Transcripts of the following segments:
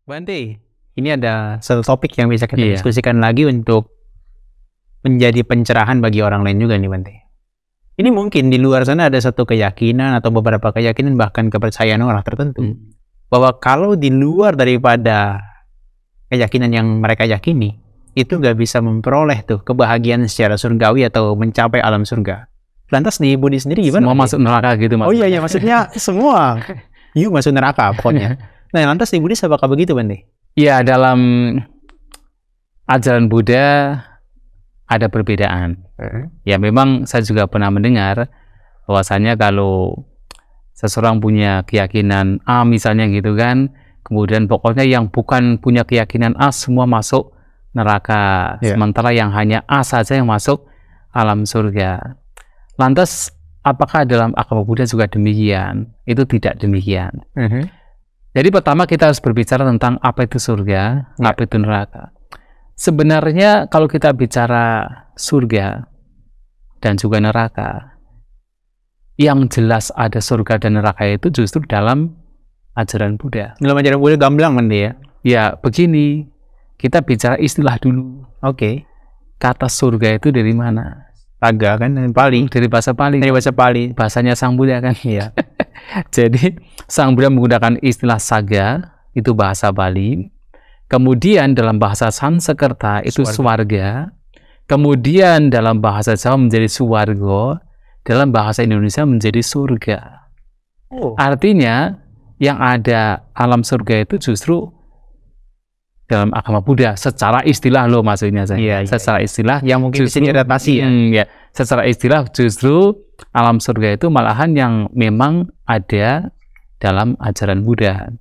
Bante, ini ada satu topik yang bisa kita Iya. diskusikan lagi untuk menjadi pencerahan bagi orang lain juga nih Bante. Ini mungkin di luar sana ada satu keyakinan atau beberapa keyakinan bahkan kepercayaan orang tertentu bahwa kalau di luar daripada keyakinan yang mereka yakini itu nggak bisa memperoleh tuh kebahagiaan secara surgawi atau mencapai alam surga. Lantas di Buddhis sendiri gimana? Semua Bante? masuk neraka gitu mas. Oh iya maksudnya semua. Yuk masuk neraka pokoknya. Nah lantas di Buddhis apakah begitu Bante? Iya, dalam ajaran Buddha ada perbedaan. Ya memang saya juga pernah mendengar bahwasanya kalau seseorang punya keyakinan A misalnya gitu kan, kemudian pokoknya yang bukan punya keyakinan A semua masuk neraka, Iya. sementara yang hanya A saja yang masuk alam surga. Lantas apakah dalam agama Buddha juga demikian? Itu tidak demikian. Jadi pertama kita harus berbicara tentang apa itu surga, apa itu neraka. Sebenarnya kalau kita bicara surga dan juga neraka, yang jelas ada surga dan neraka itu justru dalam ajaran Buddha. Dalam ajaran Buddha gamblang Bante ya? Ya begini, kita bicara istilah dulu. Oke. Kata surga itu dari mana? Taga kan dari Pali. Dari bahasa Pali. Dari bahasa Pali. Bahasanya Sang Buddha kan. Iya. Jadi Sang Buddha menggunakan istilah saga, itu bahasa Bali. Kemudian dalam bahasa Sanskerta itu swarga. Kemudian dalam bahasa Jawa menjadi suwargo. Dalam bahasa Indonesia menjadi surga. Oh. Artinya yang ada alam surga itu justru dalam agama Buddha secara istilah loh maksudnya saya. Iya, Secara istilah yang mungkin bisa diadaptasi ya. ya. Secara istilah justru alam surga itu malahan yang memang ada dalam ajaran Buddha.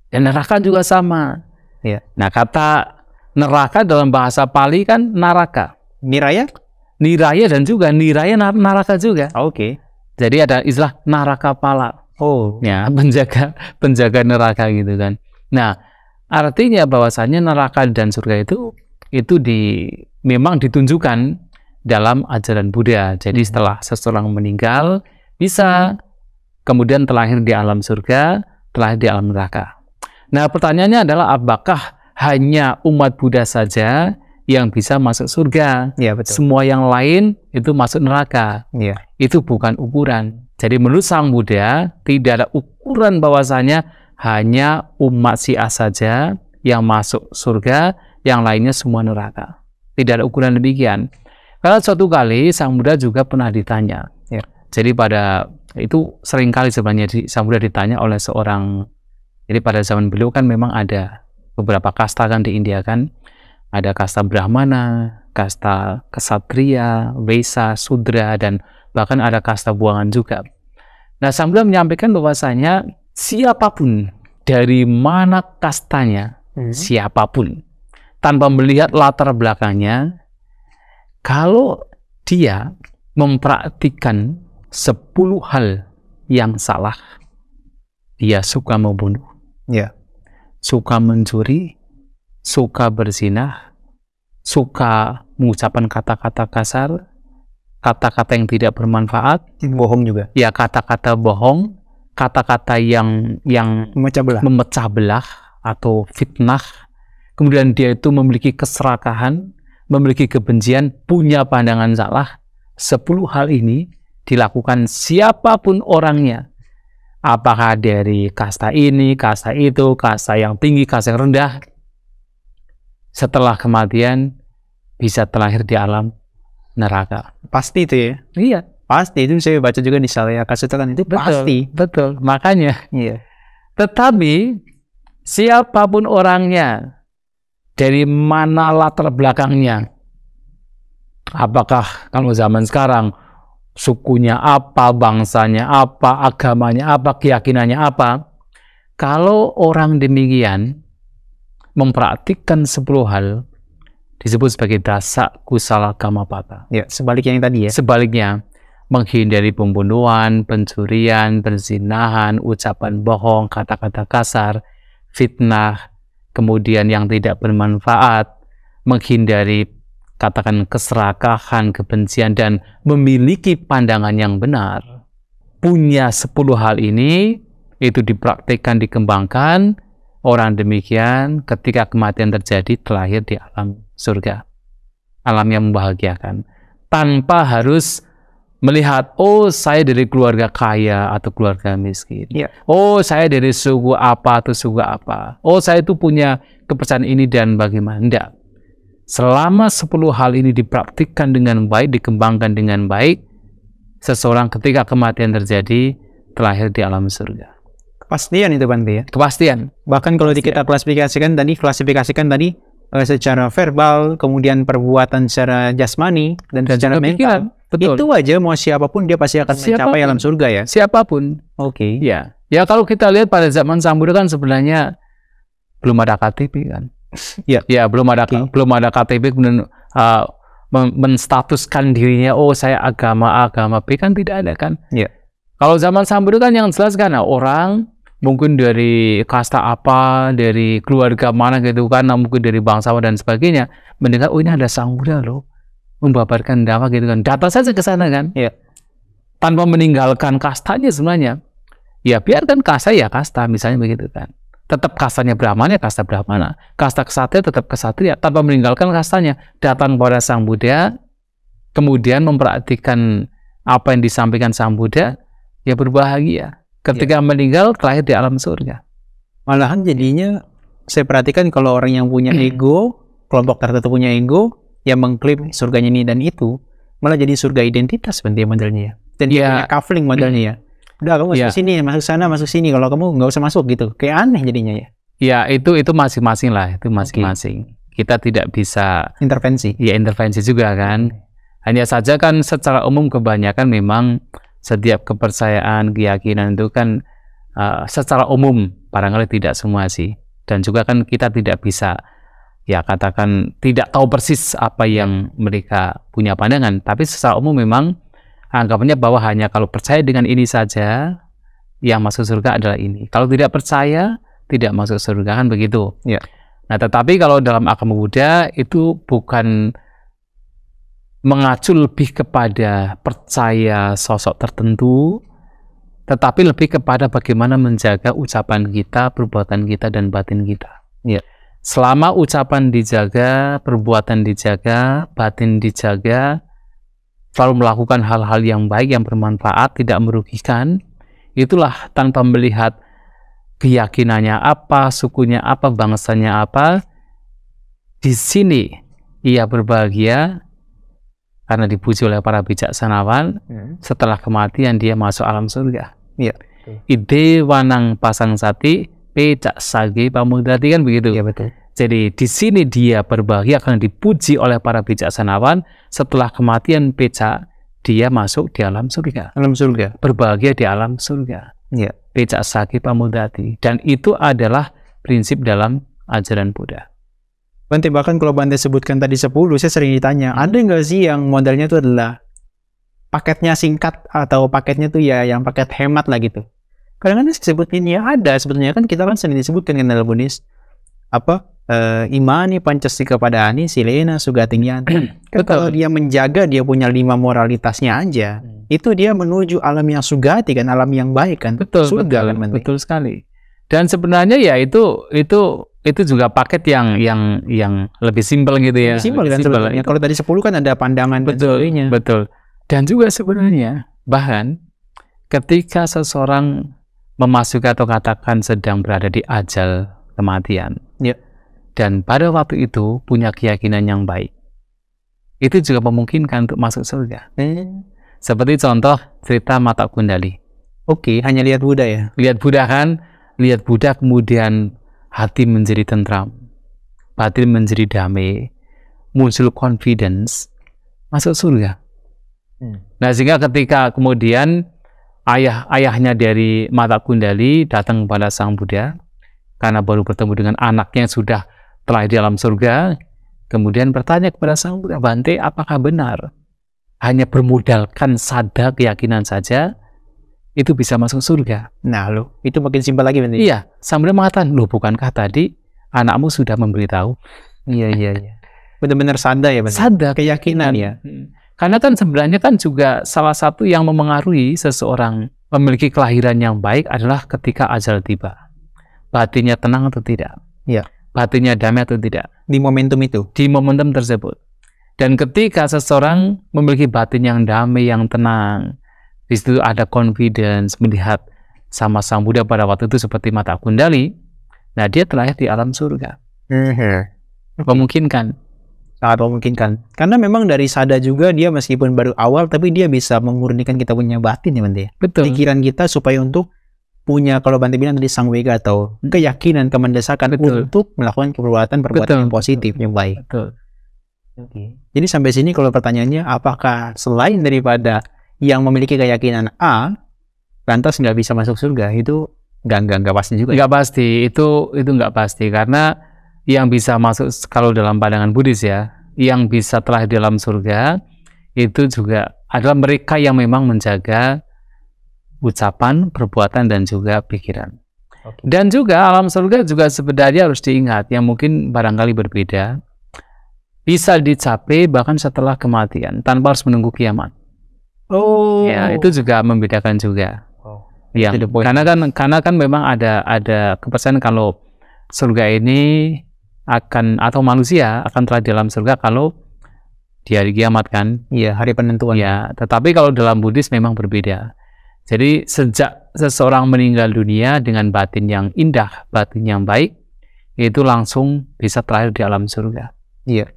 Dan neraka juga sama. Iya. Nah, kata neraka dalam bahasa Pali kan naraka. Niraya? Niraya dan juga niraya naraka juga. Oke. Jadi ada istilah naraka pala. Oh. Ya, penjaga neraka gitu kan. Nah, artinya bahwasanya neraka dan surga itu memang ditunjukkan dalam ajaran Buddha. Jadi setelah seseorang meninggal bisa kemudian terlahir di alam surga, terlahir di alam neraka. Nah, pertanyaannya adalah apakah hanya umat Buddha saja yang bisa masuk surga? Iya betul. Semua yang lain itu masuk neraka. Iya. Itu bukan ukuran. Jadi menurut Sang Buddha tidak ada ukuran bahwasanya hanya umat si A saja yang masuk surga, yang lainnya semua neraka. Tidak ada ukuran demikian. Karena suatu kali Sang Buddha juga pernah ditanya. Ya. Jadi pada itu seringkali sebenarnya Sang Buddha ditanya oleh seorang. Jadi pada zaman beliau kan memang ada beberapa kasta kan di India kan. Ada kasta Brahmana, kasta Ksatria, Wesa, Sudra, dan bahkan ada kasta buangan juga. Nah, Sang Buddha menyampaikan bahwasanya siapapun dari mana kastanya, siapapun, tanpa melihat latar belakangnya, kalau dia mempraktikkan 10 hal yang salah, dia suka membunuh, Iya. suka mencuri, suka berzinah, suka mengucapkan kata-kata kasar, kata-kata yang tidak bermanfaat, Bohong juga. ya kata-kata bohong, kata-kata yang memecah belah atau fitnah, kemudian dia itu memiliki keserakahan, memiliki kebencian, punya pandangan salah. 10 hal ini dilakukan siapapun orangnya, apakah dari kasta ini, kasta itu, kasta yang tinggi, kasta yang rendah, setelah kematian bisa terlahir di alam neraka. Pasti itu ya. Iya, Pasti itu saya baca juga di Salaya Kasutaan itu pasti. betul. Makanya, Iya. tetapi siapapun orangnya, dari mana latar belakangnya, apakah kalau zaman sekarang sukunya apa, bangsanya apa, agamanya apa, keyakinannya apa, kalau orang demikian mempraktikkan 10 hal disebut sebagai dasa kusala kamapata. Ya, sebaliknya yang tadi ya. Sebaliknya, menghindari pembunuhan, pencurian, perzinahan, ucapan bohong, kata-kata kasar, fitnah, kemudian yang tidak bermanfaat, menghindari katakan keserakahan, kebencian, dan memiliki pandangan yang benar. Punya 10 hal ini, itu dipraktikkan, dikembangkan, orang demikian ketika kematian terjadi terlahir di alam surga, alam yang membahagiakan, tanpa harus melihat, oh saya dari keluarga kaya atau keluarga miskin, oh saya dari suku apa atau suku apa, oh saya itu punya kepercayaan ini dan bagaimana. Tidak. Selama 10 hal ini dipraktikkan dengan baik, dikembangkan dengan baik, seseorang ketika kematian terjadi terlahir di alam surga. Kepastian itu Bante ya. Kepastian. Bahkan kalau kita klasifikasikan tadi secara verbal, kemudian perbuatan secara jasmani dan secara mental, itu aja mau siapapun dia pasti akan mencapai alam surga ya. Siapapun. Oke. Ya. Ya kalau kita lihat pada zaman Sang Buddha kan sebenarnya belum ada KTP kan. Ya belum ada KTP kemudian menstatuskan dirinya, oh saya agama B kan tidak ada kan. Kalau zaman Sang Buddha kan yang jelas kan orang mungkin dari kasta apa, dari keluarga mana gitu kan, mungkin dari bangsawan dan sebagainya, mendengar oh ini ada Sang Buddha loh membabarkan dhamma gitu kan, datang saja ke sana kan, tanpa meninggalkan kastanya sebenarnya. Ya biarkan kasta ya kasta, misalnya begitu kan. Tetap kastanya Brahmana, kasta Brahmana. Kasta kesatria tetap kesatria, tanpa meninggalkan kastanya. Datang kepada Sang Buddha, kemudian memperhatikan apa yang disampaikan Sang Buddha, ya berbahagia. Ketika meninggal, terlahir di alam surga. Malahan jadinya, saya perhatikan kalau orang yang punya ego, kelompok tertentu punya ego, yang mengklaim surganya ini dan itu, malah jadi surga identitas bentuknya modelnya. Dan punya kafling modelnya ya. Udah kamu masuk sini, masuk sana, masuk sini. Kalau kamu nggak usah masuk gitu, kayak aneh jadinya ya. Ya itu masing-masing lah, itu masing-masing. Kita tidak bisa intervensi. Ya intervensi juga kan. Hanya saja kan secara umum kebanyakan memang setiap kepercayaan, keyakinan itu kan secara umum barangkali tidak semua sih. Dan juga kan kita tidak bisa ya katakan tidak tahu persis apa yang mereka punya pandangan. Tapi secara umum memang anggapannya bahwa hanya kalau percaya dengan ini saja yang masuk surga adalah ini. Kalau tidak percaya tidak masuk surga kan begitu. Nah tetapi kalau dalam agama Buddha itu bukan mengacu lebih kepada percaya sosok tertentu, tetapi lebih kepada bagaimana menjaga ucapan kita, perbuatan kita dan batin kita. Selama ucapan dijaga, perbuatan dijaga, batin dijaga, selalu melakukan hal-hal yang baik, yang bermanfaat, tidak merugikan, itulah tanpa melihat keyakinannya apa, sukunya apa, bangsanya apa, di sini ia berbahagia karena dipuji oleh para bijaksanawan. Setelah kematian dia masuk alam surga. Ide wanang pasang sati, pecak sage pamudati kan begitu. Betul. Jadi di sini dia berbahagia karena dipuji oleh para bijaksanawan. Setelah kematian Peca, dia masuk di alam surga. Alam surga. Berbahagia di alam surga. Peca saki pamudati. Dan itu adalah prinsip dalam ajaran Buddha. Bante, bahkan kalau Bante sebutkan tadi 10, saya sering ditanya, ada nggak sih yang modelnya itu adalah paketnya singkat atau paketnya tuh ya yang paket hemat lah gitu. Kadang-kadang sebutin ya ada. Sebetulnya kan kita kan sering disebutkan kan dalam Buddhis imani pancasila kepada ani silena sugatingyan. Kalau dia menjaga dia punya 5 moralitasnya aja, itu dia menuju alam yang sugati kan, alam yang baik kan. Surga kan. Betul sekali. Dan sebenarnya ya itu juga paket yang lebih simpel gitu ya. Simpel kan sebenarnya. Kalau tadi 10 kan ada pandangan dan sebagainya. Betul. Dan juga sebenarnya bahkan ketika seseorang memasuki atau katakan sedang berada di ajal kematian, dan pada waktu itu punya keyakinan yang baik, itu juga memungkinkan untuk masuk surga. Seperti contoh cerita Mata Kundali. Hanya lihat Buddha ya. Lihat Buddha kan, lihat Buddha kemudian hati menjadi tentram, batin menjadi damai, muncul confidence, masuk surga. Nah sehingga ketika kemudian ayahnya dari Mata Kundali datang kepada Sang Buddha karena baru bertemu dengan anaknya yang sudah telah di alam surga, kemudian bertanya kepada Sang Buddha, Bante, apakah benar hanya bermodalkan sada keyakinan saja itu bisa masuk surga? Nah loh, itu makin simpel lagi Bante. Iya, Sang Buddha mengatakan, loh bukankah tadi anakmu sudah memberitahu? Iya. Benar-benar sada ya Bante. Sada keyakinan ya. Karena kan sebenarnya kan juga salah satu yang memengaruhi seseorang memiliki kelahiran yang baik adalah ketika ajal tiba. batinnya tenang atau tidak. Iya. Batinnya damai atau tidak. Di momentum itu. Di momentum tersebut. Dan ketika seseorang memiliki batin yang damai, yang tenang, di situ ada confidence, melihat sama Sang Buddha pada waktu itu seperti mata kundali, nah dia terlahir di alam surga. Memungkinkan. Sangat memungkinkan. Karena memang dari sada juga dia meskipun baru awal, tapi dia bisa memurnikan kita punya batin ya Bante. Betul. Pikiran kita supaya untuk punya, kalau Bante bilang tadi sangwega atau keyakinan, kemendesakan untuk melakukan perbuatan yang positif, yang baik. Betul. Oke. Jadi sampai sini kalau pertanyaannya, apakah selain daripada yang memiliki keyakinan A, lantas nggak bisa masuk surga? Itu nggak pasti juga. Nggak pasti. Itu nggak pasti karena yang bisa masuk kalau dalam pandangan Buddhis ya, yang bisa telah di dalam surga itu juga adalah mereka yang memang menjaga ucapan, perbuatan dan juga pikiran. Okay. Dan juga alam surga juga sebenarnya harus diingat yang mungkin barangkali berbeda. Bisa dicapai bahkan setelah kematian tanpa harus menunggu kiamat. Oh, ya itu juga membedakan juga. Oh, yang karena kan memang ada kepercayaan kalau surga ini akan atau manusia akan telah di dalam surga kalau di hari kiamat kan. Iya, hari penentuan. Ya, tetapi kalau dalam Buddhis memang berbeda. Jadi sejak seseorang meninggal dunia dengan batin yang indah, batin yang baik, itu langsung bisa terlahir di alam surga. Iya.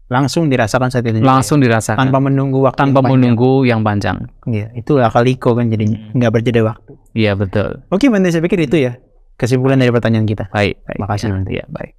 Langsung dirasakan saat itu. Langsung dirasakan. Tanpa menunggu waktu. Tanpa menunggu yang panjang. Iya, itu akaliko kan jadinya. Nggak berjeda waktu. Iya, betul. Oke, Bante, saya pikir itu ya kesimpulan dari pertanyaan kita. Baik. Makasih. Ya, baik.